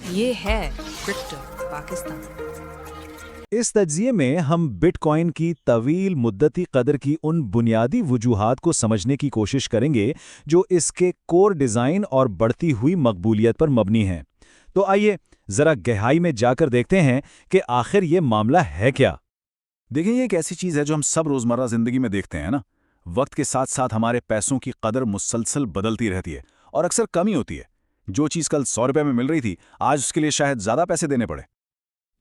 ये है क्रिप्टो पाकिस्तान। इस तज्जिए में हम बिटकॉइन की तवील मुद्दती कदर की उन बुनियादी वजूहात को समझने की कोशिश करेंगे जो इसके कोर डिज़ाइन और बढ़ती हुई मकबूलियत पर मबनी हैं। तो आइए ज़रा गहराई में जाकर देखते हैं कि आखिर ये मामला है क्या। देखिए, ये एक ऐसी चीज़ है जो हम सब रोज़मर्रा ज़िंदगी में देखते हैं ना। वक्त के साथ साथ हमारे पैसों की कदर मुसलसल बदलती रहती है और अक्सर कमी होती है। जो चीज़ कल 100 रुपये में मिल रही थी, आज उसके लिए शायद ज़्यादा पैसे देने पड़े।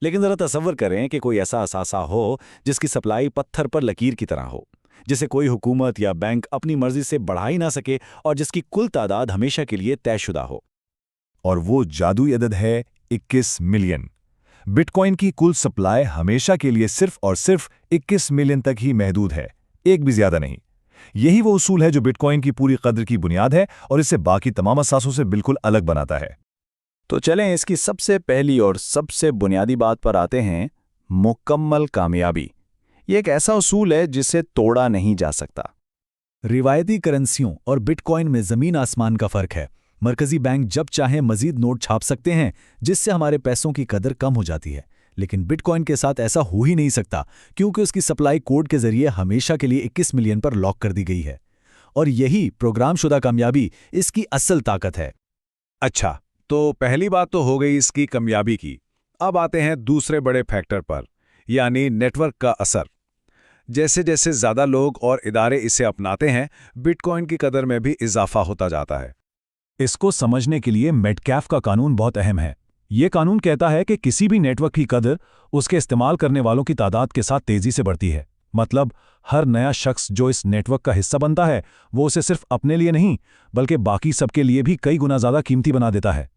लेकिन ज़रा तसव्वुर करें कि कोई ऐसा असासा हो जिसकी सप्लाई पत्थर पर लकीर की तरह हो, जिसे कोई हुकूमत या बैंक अपनी मर्जी से बढ़ा ही ना सके और जिसकी कुल तादाद हमेशा के लिए तयशुदा हो। और वो जादुई अदद है 21 मिलियन। बिटकॉइन की कुल सप्लाई हमेशा के लिए सिर्फ और सिर्फ 21 मिलियन तक ही महदूद है, एक भी ज्यादा नहीं। यही वो उसूल है जो बिटकॉइन की पूरी कद्र की बुनियाद है और इसे बाकी तमाम असासों से बिल्कुल अलग बनाता है। तो चलें इसकी सबसे पहली और सबसे बुनियादी बात पर आते हैं, मुकम्मल कामयाबी। ये एक ऐसा उसूल है जिसे तोड़ा नहीं जा सकता। रिवायती करेंसियों और बिटकॉइन में ज़मीन आसमान का फ़र्क है। मरकज़ी बैंक जब चाहें मज़ीद नोट छाप सकते हैं जिससे हमारे पैसों की कदर कम हो जाती है, लेकिन बिटकॉइन के साथ ऐसा हो ही नहीं सकता क्योंकि उसकी सप्लाई कोड के ज़रिए हमेशा के लिए 21 मिलियन पर लॉक कर दी गई है। और यही प्रोग्रामशुदा कामयाबी इसकी असल ताकत है। अच्छा, तो पहली बात तो हो गई इसकी कामयाबी की। अब आते हैं दूसरे बड़े फैक्टर पर, यानी नेटवर्क का असर। जैसे जैसे ज़्यादा लोग और इदारे इसे अपनाते हैं, बिटकॉइन की कदर में भी इजाफा होता जाता है। इसको समझने के लिए मेटकैफ का कानून बहुत अहम है। ये कानून कहता है कि किसी भी नेटवर्क की कदर उसके इस्तेमाल करने वालों की तादाद के साथ तेजी से बढ़ती है। मतलब हर नया शख्स जो इस नेटवर्क का हिस्सा बनता है, वो उसे सिर्फ अपने लिए नहीं बल्कि बाकी सबके लिए भी कई गुना ज़्यादा कीमती बना देता है।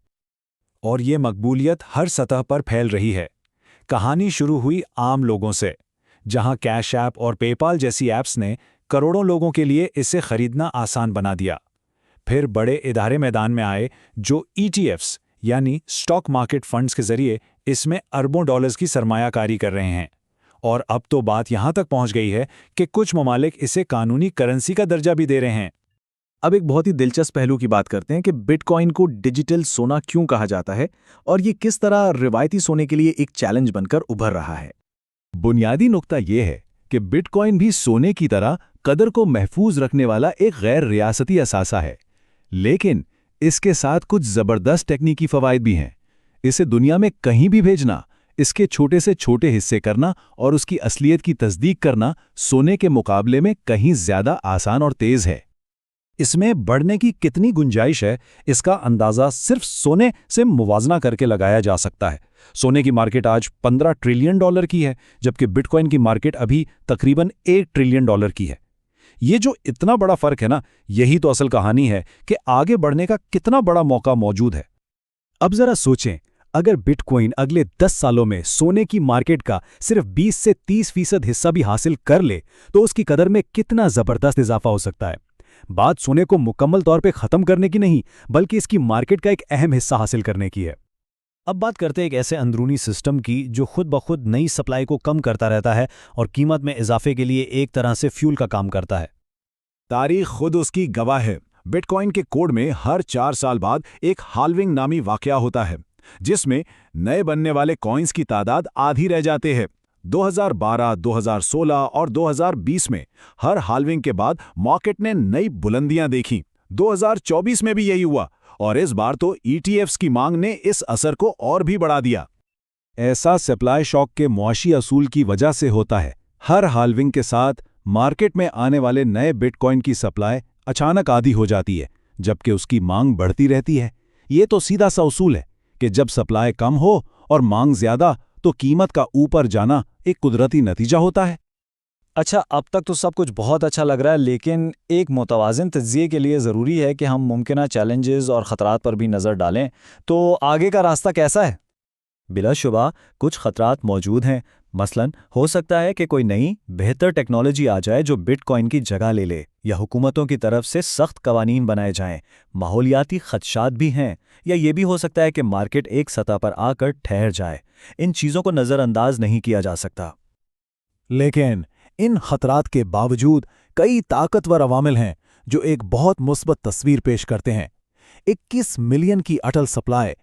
और ये मकबूलियत हर सतह पर फैल रही है। कहानी शुरू हुई आम लोगों से, जहां कैश ऐप और पेपाल जैसी ऐप्स ने करोड़ों लोगों के लिए इसे खरीदना आसान बना दिया। फिर बड़े इदारे मैदान में आए जो ETFs यानी स्टॉक मार्केट फंड्स के जरिए इसमें अरबों डॉलर्स की सरमायाकारी कर रहे हैं। और अब तो बात यहां तक पहुंच गई है कि कुछ ममालिक इसे कानूनी करेंसी का दर्जा भी दे रहे हैं। अब एक बहुत ही दिलचस्प पहलू की बात करते हैं कि बिटकॉइन को डिजिटल सोना क्यों कहा जाता है और ये किस तरह रिवायती सोने के लिए एक चैलेंज बनकर उभर रहा है। बुनियादी नुक्ता यह है कि बिटकॉइन भी सोने की तरह कदर को महफूज रखने वाला एक गैर रियासती असासा है, लेकिन इसके साथ कुछ ज़बरदस्त टेक्निकी फ़वाइद भी हैं। इसे दुनिया में कहीं भी भेजना, इसके छोटे से छोटे हिस्से करना और उसकी असलियत की तस्दीक करना सोने के मुकाबले में कहीं ज़्यादा आसान और तेज़ है। इसमें बढ़ने की कितनी गुंजाइश है, इसका अंदाज़ा सिर्फ सोने से मुवाजना करके लगाया जा सकता है। सोने की मार्केट आज 15 ट्रिलियन डॉलर की है, जबकि बिटकॉइन की मार्केट अभी तकरीबन 1 ट्रिलियन डॉलर की है। ये जो इतना बड़ा फर्क है ना, यही तो असल कहानी है कि आगे बढ़ने का कितना बड़ा मौका मौजूद है। अब जरा सोचें, अगर बिटकॉइन अगले 10 सालों में सोने की मार्केट का सिर्फ 20 से 30% हिस्सा भी हासिल कर ले तो उसकी कदर में कितना जबरदस्त इजाफा हो सकता है। बात सोने को मुकम्मल तौर पे खत्म करने की नहीं, बल्कि इसकी मार्केट का एक अहम हिस्सा हासिल करने की है। अब बात करते हैं एक ऐसे अंदरूनी सिस्टम की जो खुद ब खुद नई सप्लाई को कम करता रहता है और कीमत में इजाफे के लिए एक तरह से फ्यूल का काम करता है। तारीख खुद उसकी गवाह है। बिटकॉइन के कोड में हर 4 साल बाद एक हाल्विंग नामी वाकया होता है, जिसमें नए बनने वाले कॉइन्स की तादाद आधी रह जाते हैं। 2012, 2016 और 2020 में हर हाल्विंग के बाद मार्केट ने नई बुलंदियां देखीं। 2024 में भी यही हुआ और इस बार तो ETFs की मांग ने इस असर को और भी बढ़ा दिया। ऐसा सप्लाई शॉक के मुआशी असूल की वजह से होता है। हर हाल्विंग के साथ मार्केट में आने वाले नए बिटकॉइन की सप्लाई अचानक आधी हो जाती है, जबकि उसकी मांग बढ़ती रहती है। ये तो सीधा सा उसूल है कि जब सप्लाई कम हो और मांग ज्यादा तो कीमत का ऊपर जाना एक कुदरती नतीजा होता है। अच्छा, अब तक तो सब कुछ बहुत अच्छा लग रहा है, लेकिन एक मुतवाज़िन तज्ज़िये के लिए ज़रूरी है कि हम मुमकिना चैलेंजेस और ख़तरात पर भी नज़र डालें। तो आगे का रास्ता कैसा है? बिलाशुबा कुछ ख़तरात मौजूद हैं। मसलन हो सकता है कि कोई नई बेहतर टेक्नोलॉजी आ जाए जो बिटकॉइन की जगह ले ले, या हुकूमतों की तरफ से सख्त कवानीन बनाए जाएं। माहौलियाती खदशात भी हैं, या ये भी हो सकता है कि मार्केट एक सतह पर आकर ठहर जाए। इन चीज़ों को नज़रअंदाज नहीं किया जा सकता। लेकिन इन खतरात के बावजूद कई ताकतवर अवामिल हैं जो एक बहुत मुस्बत तस्वीर पेश करते हैं। 21 मिलियन की अटल सप्लाई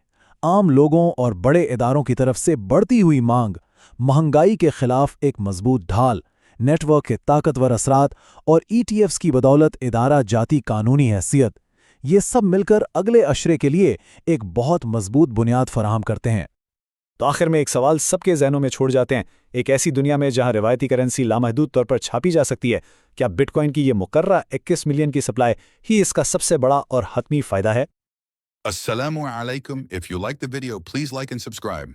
आम लोगों और बड़े इदारों की तरफ से बढ़ती हुई मांग, महंगाई के खिलाफ एक मजबूत ढाल, नेटवर्क के ताकतवर असरात और ETFs की बदौलत इदारा जाती कानूनी हैसियत, ये सब मिलकर अगले अशरे के लिए एक बहुत मजबूत बुनियाद फराहम करते हैं। तो आखिर में एक सवाल सबके जहनों में छोड़ जाते हैं, एक ऐसी दुनिया में जहां रिवायती करेंसी लामहदूद तौर पर छापी जा सकती है, क्या बिटकॉइन की ये मुकर्रा 21 मिलियन की सप्लाई ही इसका सबसे बड़ा और हतमी फायदा है? Assalamu alaikum. If you like the video, please like and subscribe.